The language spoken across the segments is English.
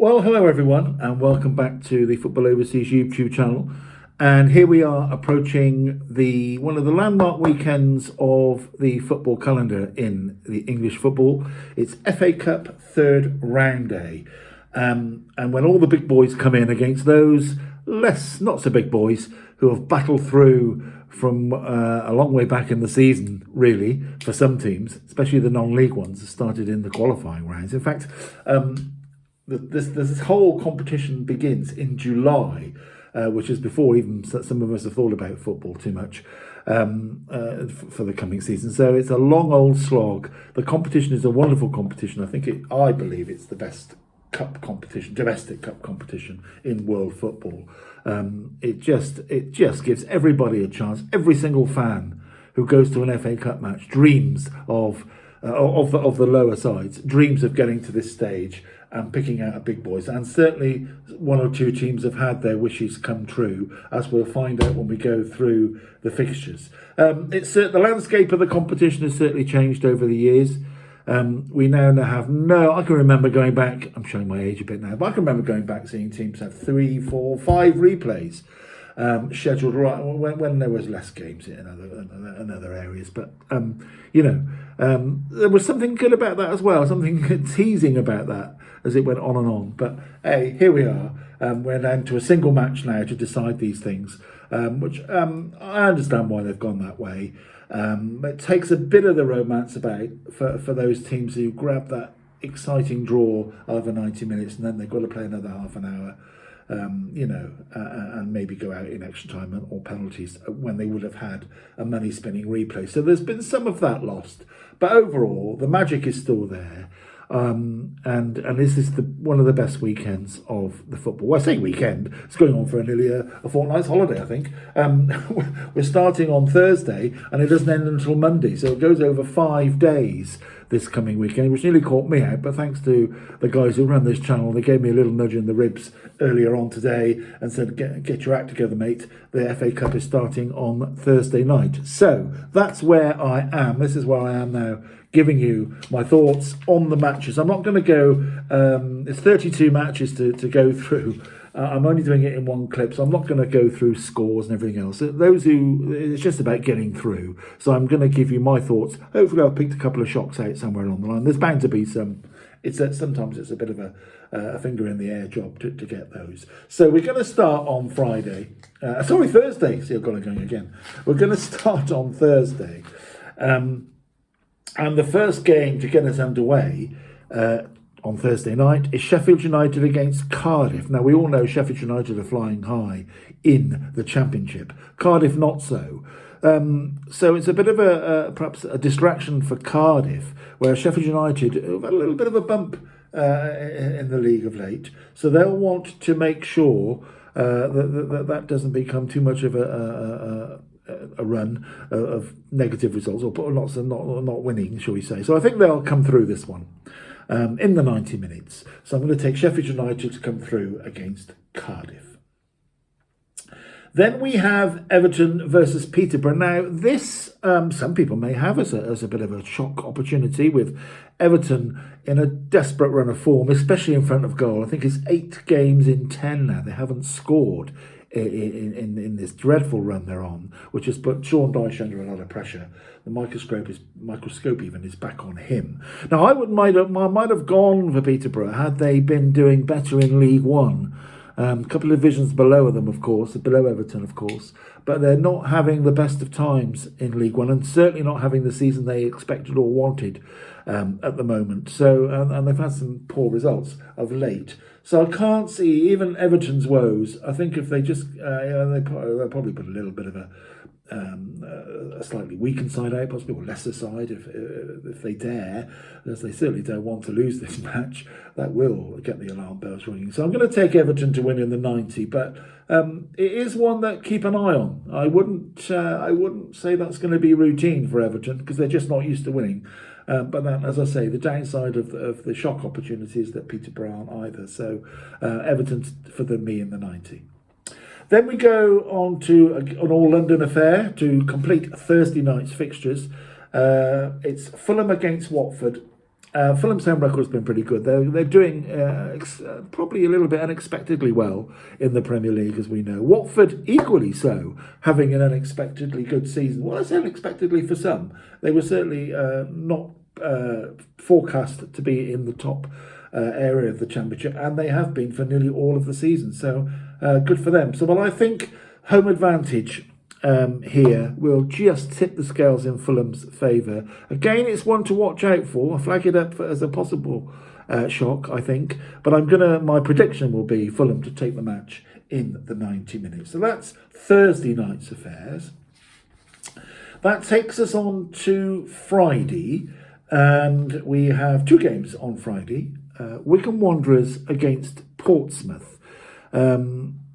Well, hello everyone, and welcome back to the Football Overseas YouTube channel. And here we are approaching the one of the landmark weekends of the football calendar in the English football. It's FA Cup third round day, and when all the big boys come in against those not so big boys who have battled through from a long way back in the season, really, for some teams, especially the non-league ones that started in the qualifying rounds. In fact, this whole competition begins in July, which is before even some of us have thought about football too much for the coming season. So it's a long old slog. The competition is a wonderful competition. I believe it's the best cup competition, domestic cup competition in world football. It just gives everybody a chance. Every single fan who goes to an FA Cup match dreams of the lower sides, dreams of getting to this stage and picking out a big boys. And certainly one or two teams have had their wishes come true, as we'll find out when we go through the fixtures. The landscape of the competition has certainly changed over the years. We now have I can remember going back, I'm showing my age a bit now, but I can remember going back seeing teams have 3, 4, 5 replays scheduled right when there was less games in other areas. But there was something good about that as well, something teasing about that as it went on and on. But hey, here we are. We're down to a single match now to decide these things, which I understand why they've gone that way. It takes a bit of the romance about for those teams who grab that exciting draw over 90 minutes and then they've got to play another half an hour, and maybe go out in extra time or penalties when they would have had a money-spinning replay. So there's been some of that lost. But overall, the magic is still there. And this is one of the best weekends of the football. Well, I say weekend, it's going on for nearly a fortnight's holiday, I think. We're starting on Thursday and it doesn't end until Monday. So it goes over 5 days this coming weekend, which nearly caught me out. But thanks to the guys who run this channel, they gave me a little nudge in the ribs earlier on today and said, get your act together, mate. The FA Cup is starting on Thursday night. So that's where I am. This is where I am now, giving you my thoughts on the matches. I'm not going to go, it's 32 matches to go through. I'm only doing it in one clip, so I'm not going to go through scores and everything else. It's just about getting through. So I'm going to give you my thoughts. Hopefully I've picked a couple of shocks out somewhere along the line. There's bound to be some. Sometimes it's a bit of a finger in the air job to get those. So we're going to start on Thursday. See, I've got it going again. We're going to start on Thursday. And the first game to get us underway on Thursday night is Sheffield United against Cardiff. Now, we all know Sheffield United are flying high in the Championship. Cardiff not so. So it's a bit of perhaps a distraction for Cardiff, where Sheffield United have had a little bit of a bump in the league of late. So they'll want to make sure that doesn't become too much of a run of negative results, or not winning, shall we say. So I think they'll come through this one in the 90 minutes. So I'm going to take Sheffield United to come through against Cardiff. Then we have Everton versus Peterborough. Now, this some people may have as a bit of a shock opportunity, with Everton in a desperate run of form, especially in front of goal. I think it's 8 games in 10 now. They haven't scored in this dreadful run they're on, which has put Sean Dyche under a lot of pressure. The microscope even is back on him. Now, I might have gone for Peterborough had they been doing better in League One. A couple of divisions below them, of course, below Everton, of course, but they're not having the best of times in League One, and certainly not having the season they expected or wanted at the moment. So, and they've had some poor results of late. So I can't see even Everton's woes. I think if they just, they'll probably put a little bit of a slightly weakened side out, possibly, or lesser side if they dare, as they certainly don't want to lose this match. That will get the alarm bells ringing. So I'm going to take Everton to win in the 90, but it is one that keep an eye on. I wouldn't say that's going to be routine for Everton, because they're just not used to winning. But then, as I say, the downside of the shock opportunity is that Peterborough aren't either. So Everton for me in the 90. Then we go on to an all-London affair to complete Thursday night's fixtures. It's Fulham against Watford. Fulham's home record has been pretty good. They're doing probably a little bit unexpectedly well in the Premier League, as we know. Watford equally so, having an unexpectedly good season. Well, I say unexpectedly for some. They were certainly not forecast to be in the top area of the Championship, and they have been for nearly all of the season. So good for them. So, well, I think home advantage here will just tip the scales in Fulham's favour. Again, it's one to watch out for. I flag it up as a possible shock, I think. But my prediction will be Fulham to take the match in the 90 minutes. So that's Thursday night's affairs. That takes us on to Friday, and we have two games on Friday. Wycombe Wanderers against Portsmouth.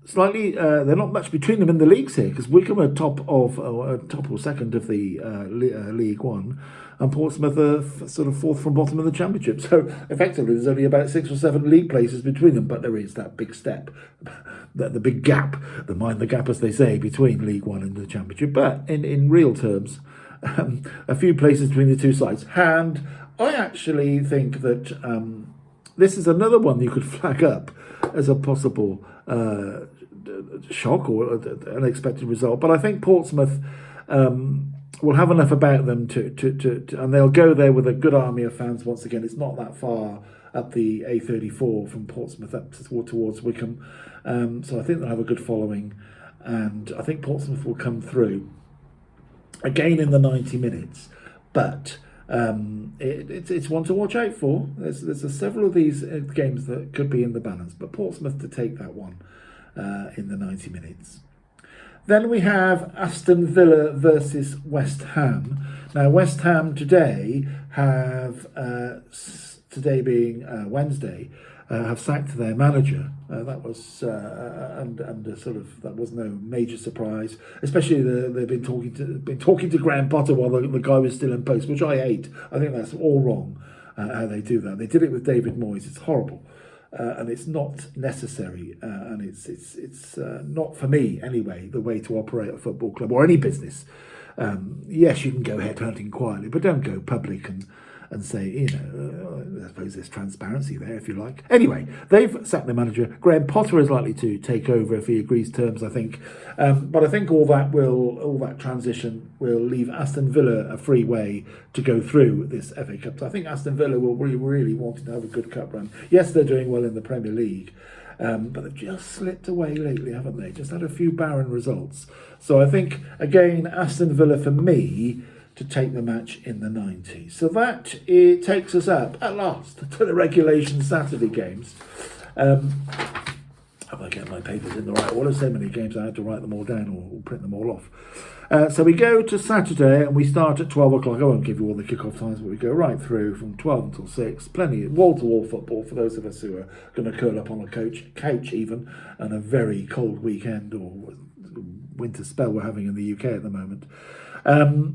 Slightly, they're not much between them in the leagues here, because Wycombe are top or second of the League One, and Portsmouth are sort of fourth from bottom of the Championship. So effectively, there's only about 6 or 7 league places between them, but there is that big step, the big gap, mind the gap, as they say, between League One and the Championship. But in real terms, a few places between the two sides. And I actually think that this is another one you could flag up as a possible shock or unexpected result, but I think Portsmouth will have enough about them to and they'll go there with a good army of fans once again. It's not that far up the A34 from Portsmouth up towards Wycombe, so I think they'll have a good following, and I think Portsmouth will come through again in the 90 minutes, but it's one to watch out for. There's several of these games that could be in the balance, but Portsmouth to take that one in the 90 minutes. Then we have Aston Villa versus West Ham. Now, West Ham today today being Wednesday, have sacked their manager. That was that was no major surprise. Especially they've been talking to Graham Potter while the guy was still in post, which I hate. I think that's all wrong how they do that. They did it with David Moyes. It's horrible. And it's not necessary, and it's not, for me anyway, the way to operate a football club or any business. Yes, you can go headhunting quietly, but don't go public and say, I suppose there's transparency there, if you like. Anyway, they've sacked their manager. Graham Potter is likely to take over if he agrees terms, I think. But I think all that transition will leave Aston Villa a free way to go through this FA Cup. So I think Aston Villa will really want to have a good cup run. Yes, they're doing well in the Premier League, but they've just slipped away lately, haven't they? Just had a few barren results. So I think, again, Aston Villa for me to take the match in the 90s. So it takes us up at last to the regulation Saturday games. Have I get my papers in the right order? So many games I had to write them all down or print them all off. So we go to Saturday and we start at 12 o'clock. I won't give you all the kickoff times, but we go right through from 12 until 6. Plenty of wall-to-wall football for those of us who are going to curl up on a couch even, and a very cold weekend or winter spell we're having in the UK at the moment.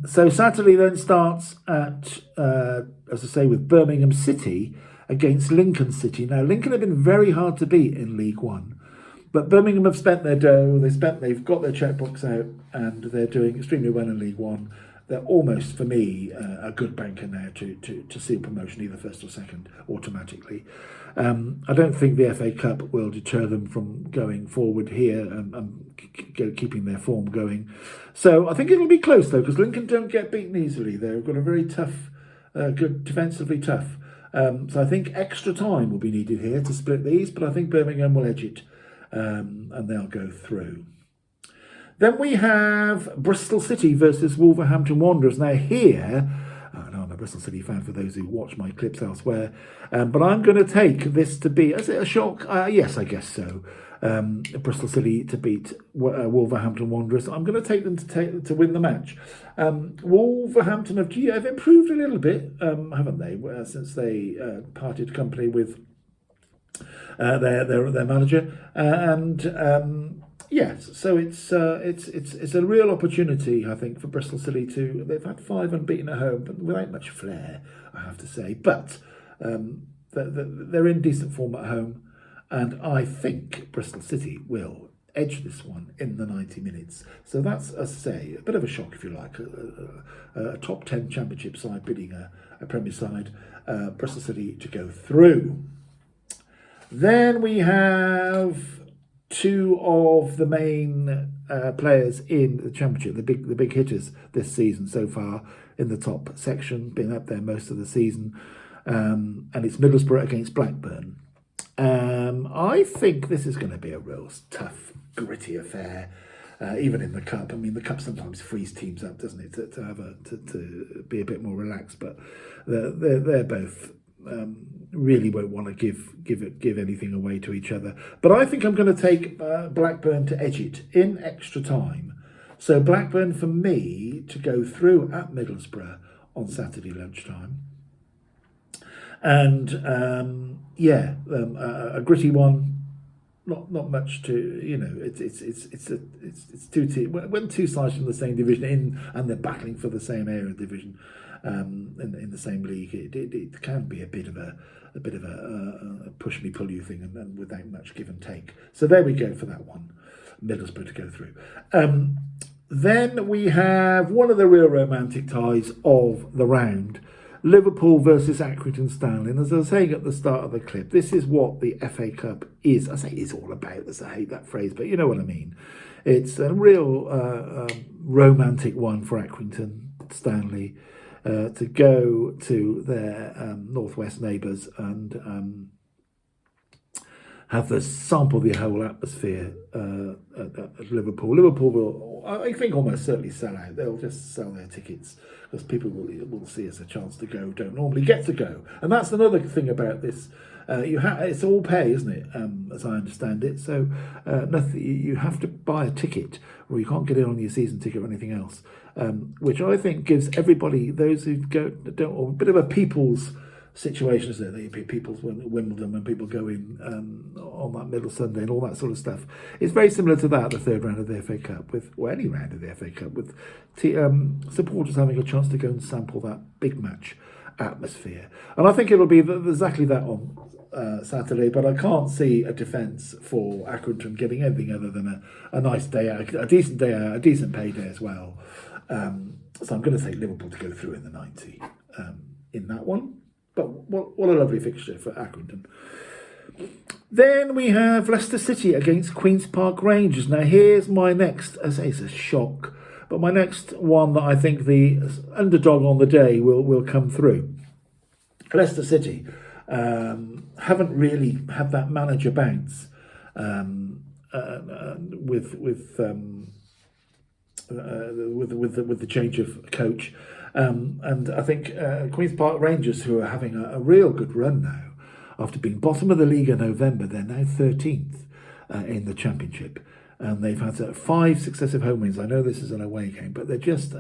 So Saturday then starts at, as I say, with Birmingham City against Lincoln City. Now, Lincoln have been very hard to beat in League One, but Birmingham have spent their dough. They've got their checkbooks out, and they're doing extremely well in League One. They're almost, for me, a good banker now to seal promotion, either first or second, automatically. I don't think the FA Cup will deter them from going forward here and keeping their form going. So I think it'll be close, though, because Lincoln don't get beaten easily. They've got a very tough, good, defensively tough. So I think extra time will be needed here to split these, but I think Birmingham will edge it, and they'll go through. Then we have Bristol City versus Wolverhampton Wanderers. Now here, I know I'm a Bristol City fan for those who watch my clips elsewhere, but I'm going to take this to be, is it a shock? Yes, I guess so. Bristol City to beat Wolverhampton Wanderers. I'm going to take them to win the match. Wolverhampton have improved a little bit, haven't they, since they parted company with their manager, and yes, so it's a real opportunity, I think, for Bristol City to. They've had 5 unbeaten at home, but without much flair, I have to say. But they're in decent form at home, and I think Bristol City will edge this one in the 90 minutes. So that's, as I say, a bit of a shock, if you like. A top 10 championship side beating a Premier side, Bristol City to go through. Then we have two of the main players in the championship, the big hitters this season so far in the top section, been up there most of the season, and it's Middlesbrough against Blackburn. I think this is going to be a real tough, gritty affair, even in the cup. I mean, the cup sometimes frees teams up, doesn't it, to be a bit more relaxed. But they're both really won't want to give anything away to each other. But I think I'm going to take Blackburn to edge it in extra time. So Blackburn for me to go through at Middlesbrough on Saturday lunchtime. And a gritty one. Not much to, it's two teams, when two sides from the same division and they're battling for the same area of division in the same league, it can be a bit of a push me pull you thing and without much give and take. So there we go for that one, Middlesbrough to go through. Then we have one of the real romantic ties of the round, Liverpool versus Accrington Stanley. And as I was saying at the start of the clip, this is what the FA Cup is. I say it's all about this. I hate that phrase, but you know what I mean. It's a real romantic one for Accrington Stanley to go to their northwest neighbours and have the sample the whole atmosphere at Liverpool. Liverpool will, I think, almost certainly sell out. They'll just sell their tickets because people will see as a chance to go, don't normally get to go. And that's another thing about this. It's all pay, isn't it? As I understand it. So nothing. You have to buy a ticket, or you can't get in on your season ticket or anything else. Which I think gives everybody, those who don't, a bit of a people's situation, isn't it? People's Wimbledon, when people go in on that middle Sunday and all that sort of stuff. It's very similar to that, the third round of the FA Cup, any round of the FA Cup, with supporters having a chance to go and sample that big match atmosphere. And I think it'll be exactly that on Saturday, but I can't see a defence for Accrington getting anything other than a nice day out, a decent day out, a decent payday as well. So I'm going to say Liverpool to go through in the 90 in that one. But what a lovely fixture for Accrington. Then we have Leicester City against Queen's Park Rangers. Now here's my next, I say it's a shock, but my next one that I think the underdog on the day will come through. Leicester City haven't really had that manager bounce with the change of coach. And I think Queen's Park Rangers, who are having a real good run now, after being bottom of the league in November, they're now 13th in the Championship. And they've had 5 successive home wins. I know this is an away game, but they're just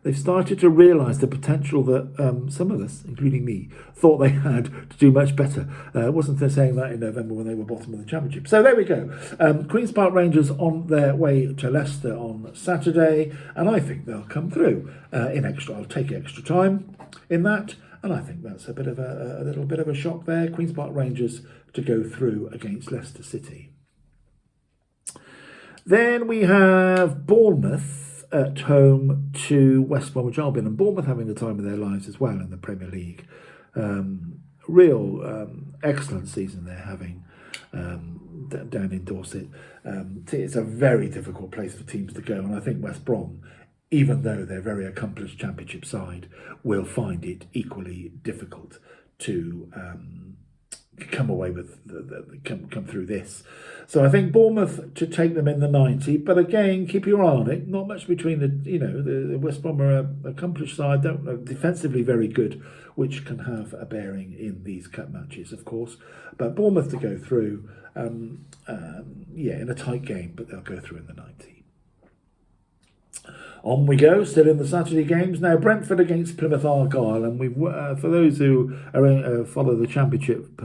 they've started to realise the potential that some of us, including me, thought they had to do much better. Wasn't they saying that in November when they were bottom of the Championship? So there we go. Queen's Park Rangers on their way to Leicester on Saturday, and I think they'll come through in extra. I'll take extra time in that, and I think that's a bit of a little bit of a shock there. Queen's Park Rangers to go through against Leicester City. Then we have Bournemouth at home to West Bromwich Albion, and Bournemouth having the time of their lives as well in the Premier League. Real excellent season they're having down in Dorset. It's a very difficult place for teams to go, and I think West Brom, even though they're a very accomplished Championship side, will find it equally difficult to come away with come through this. So I think Bournemouth to take them in the 90, but again, keep your eye on it. Not much between the West Brom are an accomplished side, defensively very good, which can have a bearing in these cup matches, of course. But Bournemouth to go through, in a tight game, but they'll go through in the 90. On we go, still in the Saturday games. Now, Brentford against Plymouth Argyle. And we've for those who follow the Championship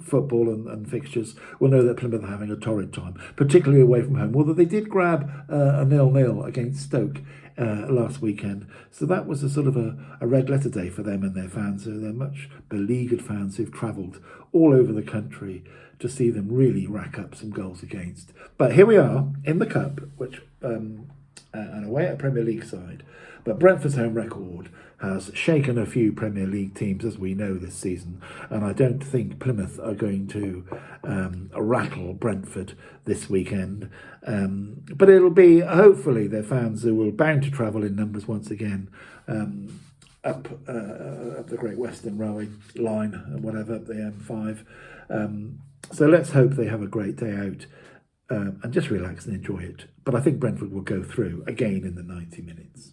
football and fixtures will know that Plymouth are having a torrid time, particularly away from home. Although they did grab a 0-0 against Stoke last weekend. So that was a sort of a red letter day for them and their fans. So they're much beleaguered fans who've travelled all over the country to see them really rack up some goals against. But here we are in the Cup, which and away at a Premier League side. But Brentford's home record has shaken a few Premier League teams, as we know, this season. And I don't think Plymouth are going to rattle Brentford this weekend. But it'll be, hopefully, their fans who will bound to travel in numbers once again up the Great Western Railway line, whatever, the M5. So let's hope they have a great day out and just relax and enjoy it. But I think Brentford will go through again in the 90 minutes.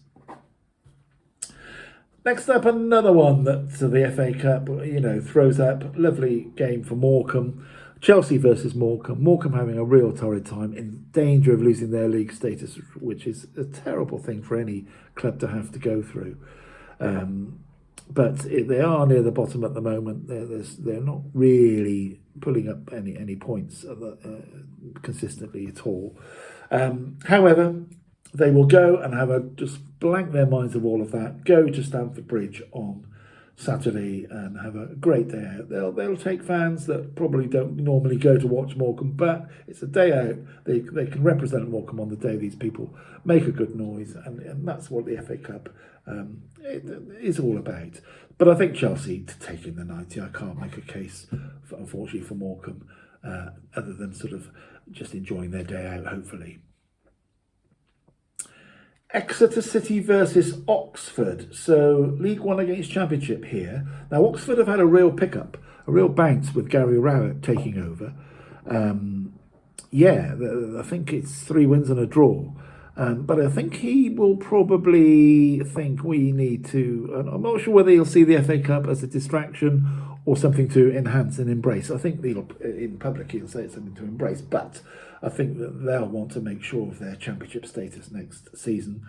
Next up, another one that the FA Cup, throws up. Lovely game for Morecambe. Chelsea versus Morecambe. Morecambe having a real torrid time, in danger of losing their league status, which is a terrible thing for any club to have to go through. But they are near the bottom at the moment. They're not really pulling up any points consistently at all. However, they will go and just blank their minds of all of that, go to Stamford Bridge on Saturday and have a great day out. They'll take fans that probably don't normally go to watch Morecambe, but it's a day out. They can represent Morecambe on the day these people make a good noise, and that's what the FA Cup is all about. But I think Chelsea to take in the 90. I can't make a case, unfortunately, for Morecambe, other than sort of just enjoying their day out, hopefully. Exeter City versus Oxford. So League One against Championship here. Now Oxford have had a real pickup, a real bounce with Gary Rowett taking over. I think it's 3 wins and a draw. But I think he will probably think we need to... I'm not sure whether he'll see the FA Cup as a distraction or something to enhance and embrace. I think in public he'll say it's something to embrace, but I think that they'll want to make sure of their Championship status next season.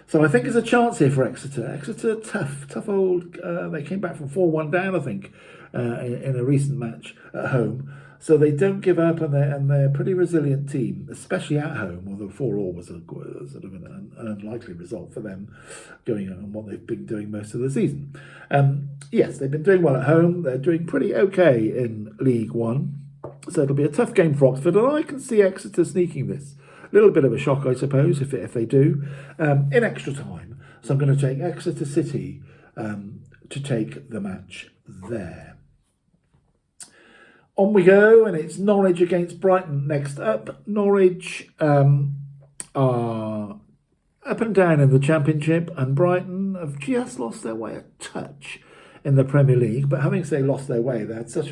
So I think there's a chance here for Exeter. Exeter, tough old... they came back from 4-1 down, I think, in a recent match at home. So they don't give up, and they're a pretty resilient team, especially at home, although 4-4 was a sort of an unlikely result for them, going on what they've been doing most of the season. Yes, they've been doing well at home. They're doing pretty okay in League One. So it'll be a tough game for Oxford, and I can see Exeter sneaking this. A little bit of a shock, I suppose, if they do, in extra time. So I'm going to take Exeter City to take the match there. On we go, and it's Norwich against Brighton next up. Norwich are up and down in the Championship, and Brighton have just lost their way a touch in the Premier League. But having said lost their way, they had such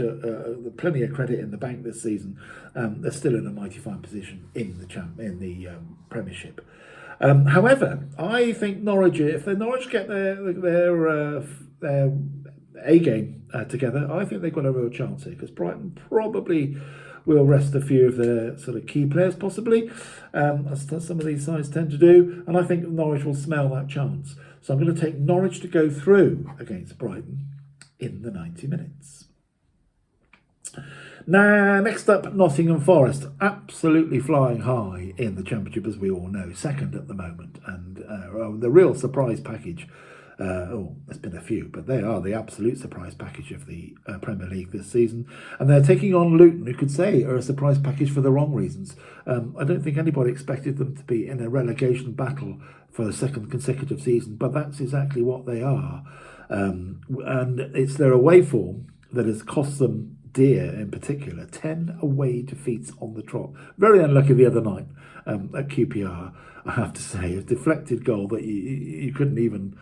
plenty of credit in the bank this season. They're still in a mighty fine position in the Premiership. However, I think Norwich, if the Norwich get their A game together, I think they've got a real chance here, because Brighton probably will rest a few of their sort of key players, possibly, as some of these sides tend to do, and I think Norwich will smell that chance. So I'm going to take Norwich to go through against Brighton in the 90 minutes. Now, next up, Nottingham Forest, absolutely flying high in the Championship, as we all know, second at the moment, and the real surprise package. There's been a few, but they are the absolute surprise package of the Premier League this season. And they're taking on Luton, who could say are a surprise package for the wrong reasons. I don't think anybody expected them to be in a relegation battle for the second consecutive season, but that's exactly what they are. And it's their away form that has cost them dear, in particular. 10 away defeats on the trot. Very unlucky the other night at QPR, I have to say. A deflected goal that you couldn't even...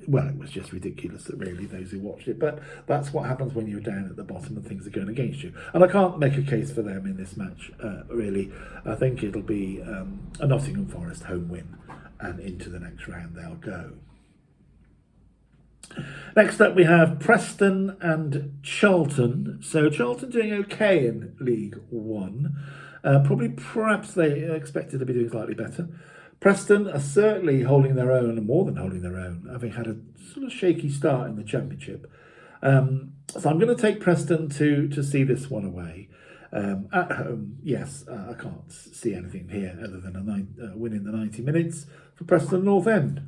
Well, it was just ridiculous, really, those who watched it. But that's what happens when you're down at the bottom and things are going against you. And I can't make a case for them in this match, really. I think it'll be a Nottingham Forest home win, and into the next round they'll go. Next up, we have Preston and Charlton. So Charlton doing okay in League One. Perhaps they expected to be doing slightly better. Preston are certainly holding their own, and more than holding their own, having had a sort of shaky start in the Championship. So I'm going to take Preston to see this one away. At home, yes, I can't see anything here other than a win in the 90 minutes for Preston North End.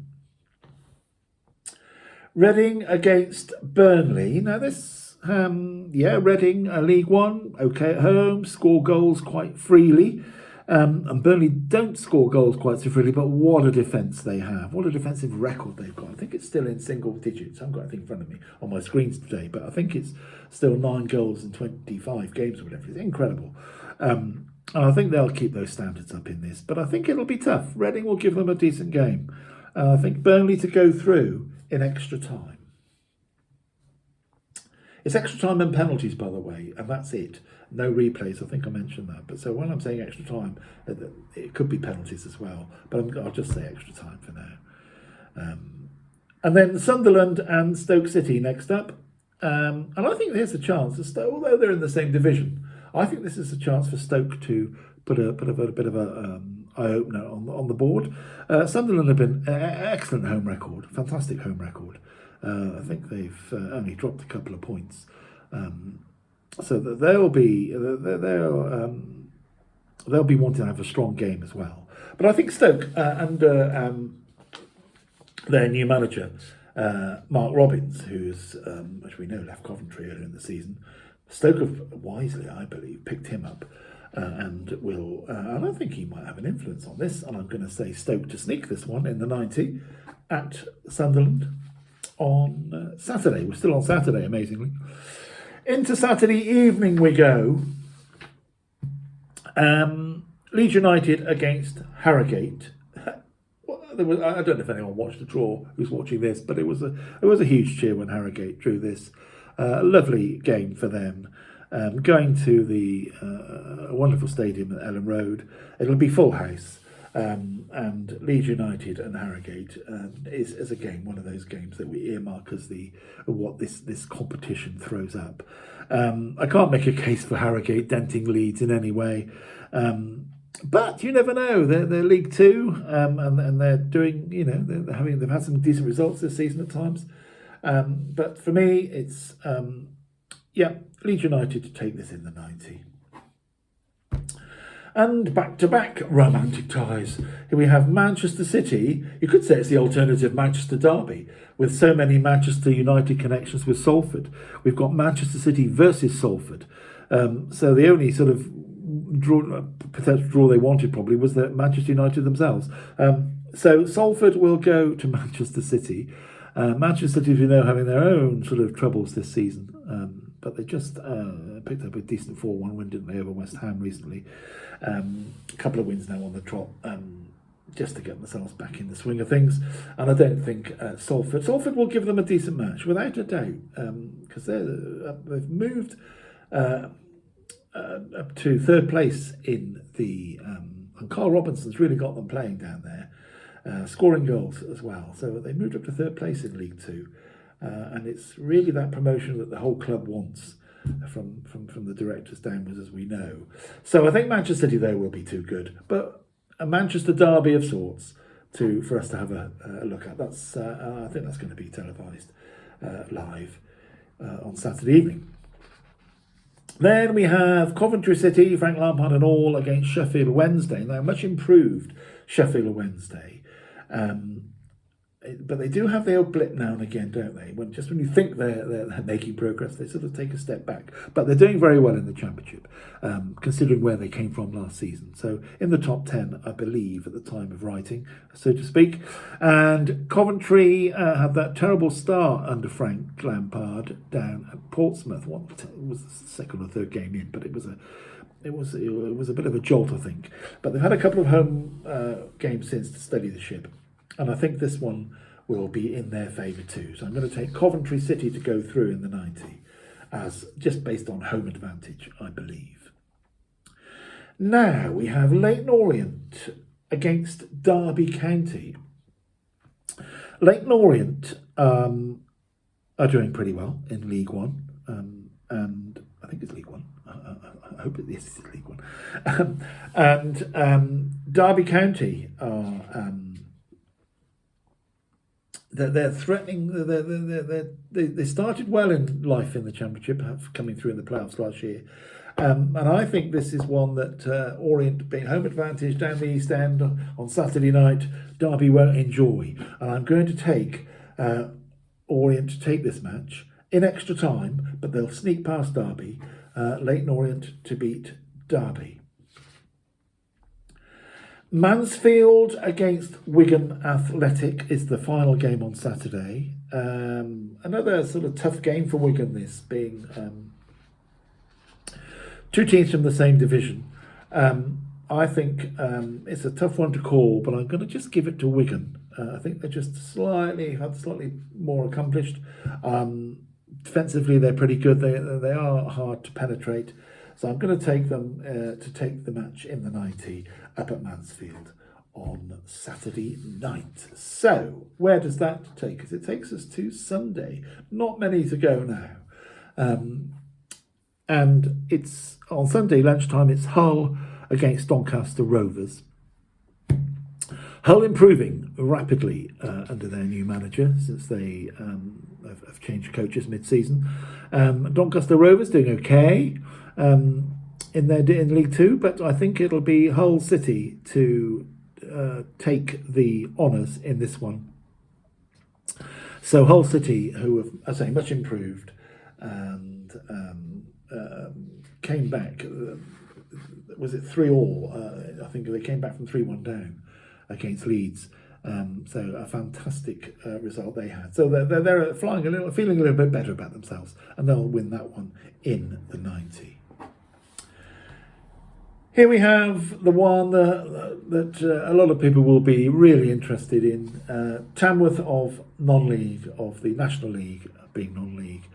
Reading against Burnley. Now this, Reading, League One, okay at home, score goals quite freely. And Burnley don't score goals quite so freely, but what a defence they have. What a defensive record they've got. I think it's still in single digits. I haven't got anything in front of me on my screens today, but I think it's still 9 goals in 25 games or whatever. It's incredible. And I think they'll keep those standards up in this, but I think it'll be tough. Reading will give them a decent game. I think Burnley to go through in extra time. It's extra time and penalties, by the way, and that's it. No replays, I think I mentioned that. But so when I'm saying extra time, it could be penalties as well. But I'll just say extra time for now. And then Sunderland and Stoke City next up. And I think there's a chance, although they're in the same division, I think this is a chance for Stoke to put a bit of a eye-opener on the board. Sunderland have been excellent home record, fantastic home record. I think they've only dropped a couple of points, so that they'll be wanting to have a strong game as well. But I think Stoke under their new manager Mark Robins, who's as we know left Coventry earlier in the season, Stoke have wisely, I believe, picked him up. And I think he might have an influence on this. And I'm going to say Stoke to sneak this one in the 90 at Sunderland on Saturday. We're still on Saturday, amazingly. Into Saturday evening we go. Leeds United against Harrogate. I don't know if anyone watched the draw who's watching this, but it was a huge cheer when Harrogate drew this. Lovely game for them. Going to the wonderful stadium at Ellen Road. It'll be full house. And Leeds United and Harrogate is a game, one of those games that we earmark as what this competition throws up. I can't make a case for Harrogate denting Leeds in any way, but you never know. They're League Two, and they're doing, they've had some decent results this season at times. But for me, it's Leeds United to take this in the 90. And back-to-back romantic ties. Here we have Manchester City. You could say it's the alternative Manchester derby, with so many Manchester United connections with Salford. We've got Manchester City versus Salford. So the only sort of potential draw they wanted probably was that Manchester United themselves. So Salford will go to Manchester City. Manchester City, as we know, having their own sort of troubles this season. But they just picked up a decent 4-1 win, didn't they, over West Ham recently. A couple of wins now on the trot, just to get themselves back in the swing of things. And I don't think Salford will give them a decent match, without a doubt, because they've moved up to third place in the... and Carl Robinson's really got them playing down there, scoring goals as well. So they moved up to third place in League Two. And it's really that promotion that the whole club wants from the directors downwards, as we know. So I think Manchester City, though, will be too good. But a Manchester derby of sorts for us to have a look at. That's I think that's going to be televised live on Saturday evening. Then we have Coventry City, Frank Lampard and all against Sheffield Wednesday. Now, much improved Sheffield Wednesday. But they do have the old blip now and again, don't they? When you think they're making progress, they sort of take a step back. But they're doing very well in the Championship, considering where they came from last season. So in the top 10, I believe, at the time of writing, so to speak. And Coventry had that terrible start under Frank Lampard down at Portsmouth. It was the second or third game in, but it was a bit of a jolt, I think. But they've had a couple of home games since to steady the ship. And I think this one will be in their favour too. So I'm going to take Coventry City to go through in the 90, as just based on home advantage, I believe. Now we have Leyton Orient against Derby County. Leyton Orient are doing pretty well in League One, and I think it's League One. I hope it's League One. And Derby County are they're threatening. They started well in life in the Championship, coming through in the playoffs last year. And I think this is one that Orient, being home advantage down the East End on Saturday night, Derby won't enjoy. And I'm going to take Orient to take this match in extra time, but they'll sneak past Derby. Leyton Orient to beat Derby. Mansfield against Wigan Athletic is the final game on Saturday. Another sort of tough game for Wigan, this being two teams from the same division. I think it's a tough one to call, but I'm going to just give it to Wigan. I think they're just slightly more accomplished. Defensively, they're pretty good. They are hard to penetrate. So I'm going to take them to take the match in the 90 up at Mansfield on Saturday night. So where does that take us? It takes us to Sunday. Not many to go now. And it's on Sunday lunchtime, it's Hull against Doncaster Rovers. Hull improving rapidly under their new manager since they have changed coaches mid-season. Doncaster Rovers doing okay in League Two, but I think it'll be Hull City to take the honours in this one. So Hull City, who have, I say, much improved and came back. Was it 3-3? I think they came back from 3-1 down against Leeds. So a fantastic result they had. So they're flying feeling a little bit better about themselves, and they'll win that one in the 90. Here we have the one that a lot of people will be really interested in. Tamworth of non-league, of the National League being non-league,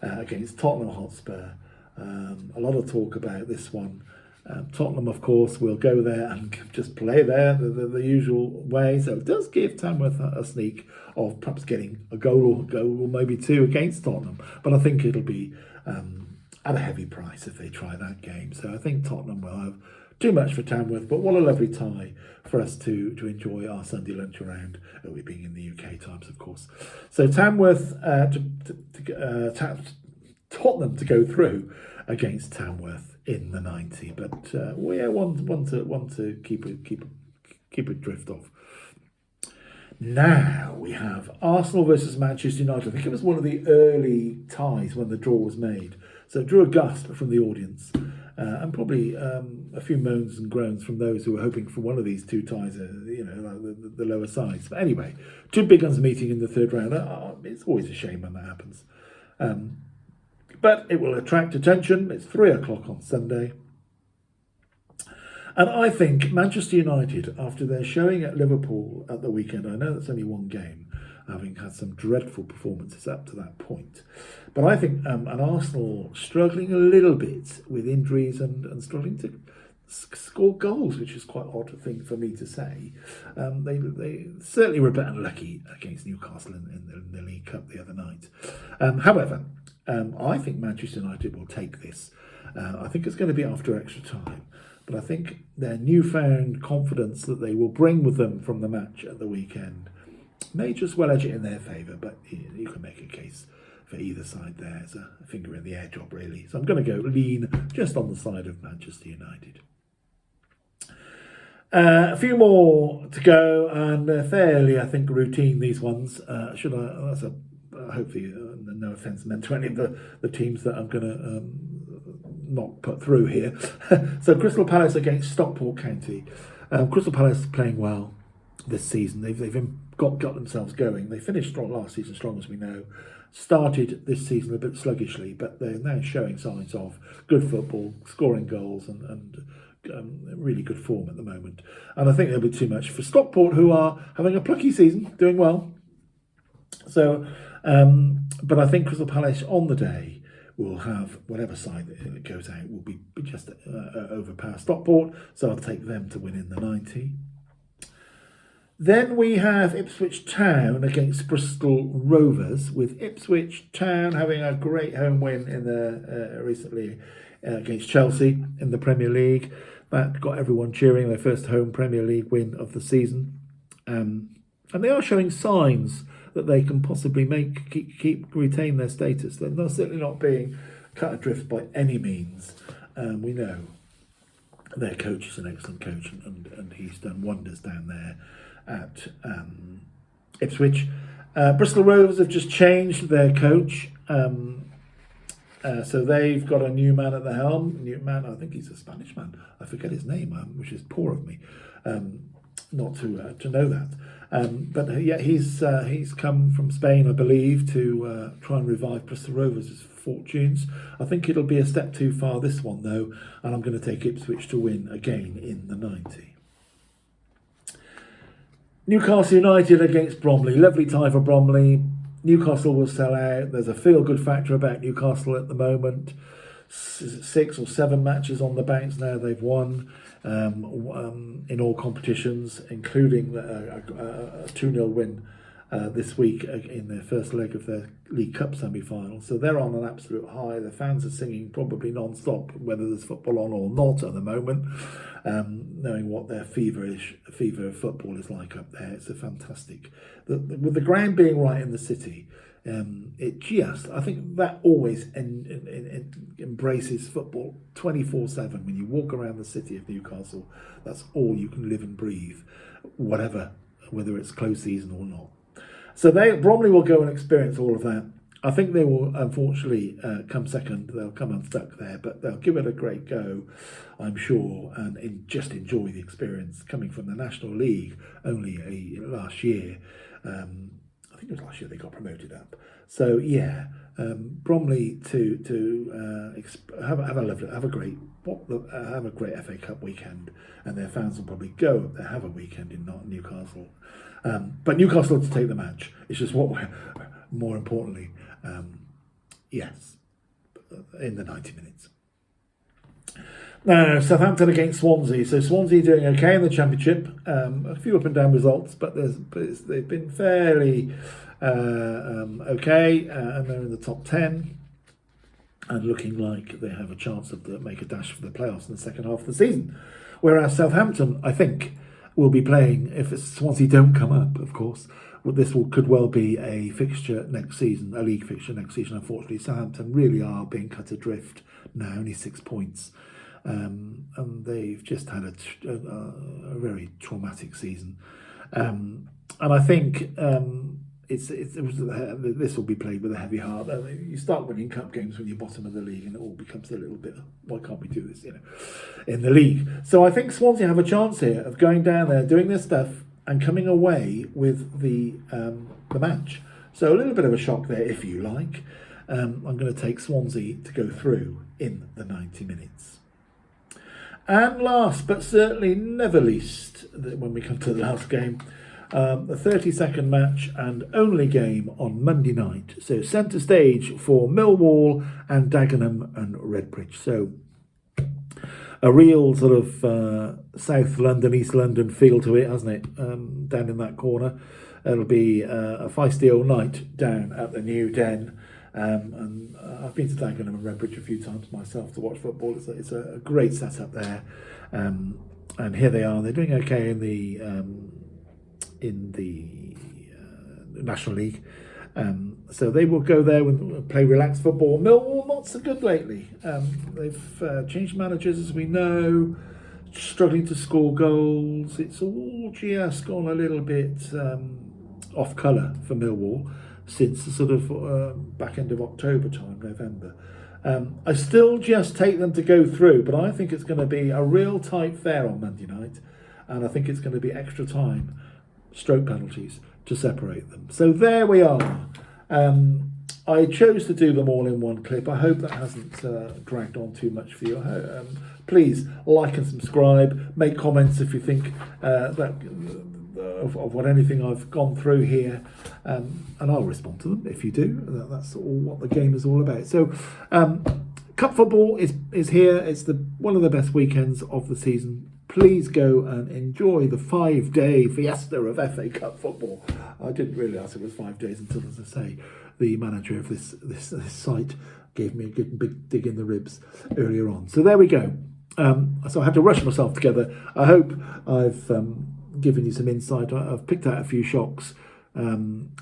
against Tottenham Hotspur. A lot of talk about this one. Tottenham, of course, will go there and just play there the usual way. So it does give Tamworth a sneak of perhaps getting a goal or maybe two against Tottenham. But I think it'll be at a heavy price if they try that game. So I think Tottenham will have too much for Tamworth. But what a lovely tie for us to enjoy our Sunday lunch around, we being in the UK times, of course. So Tamworth, Tottenham to go through against Tamworth in the 90, but one to keep it drift off. Now we have Arsenal versus Manchester United. I think it was one of the early ties when the draw was made, so it drew a gasp from the audience, and probably a few moans and groans from those who were hoping for one of these two ties, like the lower sides. But anyway, two big guns meeting in the third round. It's always a shame when that happens. But it will attract attention. It's 3:00 on Sunday. And I think Manchester United, after their showing at Liverpool at the weekend, I know that's only one game, having had some dreadful performances up to that point. But I think and Arsenal struggling a little bit with injuries and struggling to score goals, which is quite an odd thing for me to say. They certainly were a bit unlucky against Newcastle in the League Cup the other night. However, I think Manchester United will take this. I think it's going to be after extra time. But I think their newfound confidence that they will bring with them from the match at the weekend may just well edge it in their favour. But you can make a case for either side there. It's a finger in the air job, really. So I'm going to go lean just on the side of Manchester United. A few more to go, and fairly, I think, routine, these ones. Hopefully, no offence meant to any of the teams that I'm going to not put through here. So Crystal Palace against Stockport County. Crystal Palace playing well this season. They've got themselves going. They finished strong last season, strong as we know. Started this season a bit sluggishly, but they're now showing signs of good football, scoring goals and really good form at the moment. And I think there'll be too much for Stockport, who are having a plucky season, doing well. So, but I think Crystal Palace on the day will have whatever side that goes out will be just overpower Stockport. So I'll take them to win in the 90. Then we have Ipswich Town against Bristol Rovers, with Ipswich Town having a great home win in the recently against Chelsea in the Premier League. That got everyone cheering, their first home Premier League win of the season. And they are showing signs that they can possibly retain their status. They're certainly not being cut adrift by any means. We know their coach is an excellent coach, and he's done wonders down there at Ipswich. Bristol Rovers have just changed their coach. So they've got a new man at the helm. New man, I think he's a Spanish man. I forget his name, which is poor of me not to know that. But yeah, he's come from Spain, I believe, to try and revive Bristol Rovers' fortunes. I think it'll be a step too far, this one, though, and I'm going to take Ipswich to win again in the 90. Newcastle United against Bromley. Lovely tie for Bromley. Newcastle will sell out. There's a feel-good factor about Newcastle at the moment. 6 or 7 matches on the bounce now they've won in all competitions, including a 2-0 win this week in their first leg of their League Cup semi-final. So they're on an absolute high. The fans are singing probably non-stop, whether there's football on or not at the moment, knowing what their fever of football is like up there. It's a fantastic... with the ground being right in the city, I think that always embraces football 24/7. When you walk around the city of Newcastle, that's all you can live and breathe, whatever, whether it's close season or not. So Bromley will go and experience all of that. I think they will, unfortunately, come second. They'll come unstuck there, but they'll give it a great go, I'm sure, and just enjoy the experience coming from the National League only last year. I think it was last year they got promoted up. So yeah, Bromley to have a great FA Cup weekend, and their fans will probably go up there, have a weekend in Newcastle. But Newcastle to take the match. It's just what we're more importantly, yes, in the 90 minutes. Now, Southampton against Swansea. So Swansea doing okay in the Championship. A few up and down results, but they've been fairly okay, and they're in the top 10 and looking like they have a chance to make a dash for the playoffs in the second half of the season. Whereas Southampton, I think, will be playing, if Swansea don't come up, of course, could well be a fixture next season, a league fixture next season. Unfortunately, Southampton really are being cut adrift now, only 6 points. And they've just had a very traumatic season. And I think this will be played with a heavy heart. You start winning cup games when you're bottom of the league, and it all becomes a little bit, why can't we do this, in the league? So I think Swansea have a chance here of going down there, doing their stuff, and coming away with the match. So a little bit of a shock there, if you like. I'm going to take Swansea to go through in the 90 minutes. And last, but certainly never least, when we come to the last game, the 32nd match and only game on Monday night. So centre stage for Millwall and Dagenham and Redbridge. So a real sort of South London, East London feel to it, hasn't it? Down in that corner. It'll be a feisty old night down at the New Den. And I've been to Dagenham and Redbridge a few times myself to watch football. It's a great setup there, and here they are. They're doing okay in the National League, so they will go there and play relaxed football. Millwall not so good lately. They've changed managers, as we know, struggling to score goals. It's all just gone a little bit off colour for Millwall since the sort of back end of October time, November. I still just take them to go through, but I think it's going to be a real tight fair on Monday night, and I think it's going to be extra time, stroke penalties, to separate them. So there we are. I chose to do them all in one clip. I hope that hasn't dragged on too much for you. Please like and subscribe, make comments if you think of what anything I've gone through here, and I'll respond to them if you do. That's all what the game is all about. So cup football is here. It's one of the best weekends of the season. Please go and enjoy the 5-day fiesta of FA Cup football. I didn't realise it was 5 days until, as I say, the manager of this site gave me a good big dig in the ribs earlier on. So there we go. So I had to rush myself together. I hope I've given you some insight. I've picked out a few shocks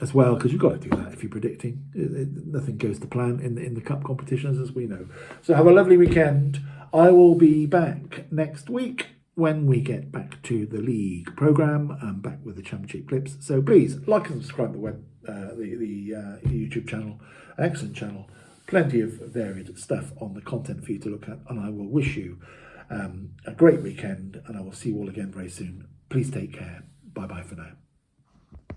as well, because you've got to do that if you're predicting. Nothing goes to plan in the cup competitions, as we know. So have a lovely weekend. I will be back next week when we get back to the league programme. I'm back with the Championship clips. So please like and subscribe to the YouTube channel. Excellent channel. Plenty of varied stuff on the content for you to look at. And I will wish you a great weekend, and I will see you all again very soon. Please take care. Bye-bye for now.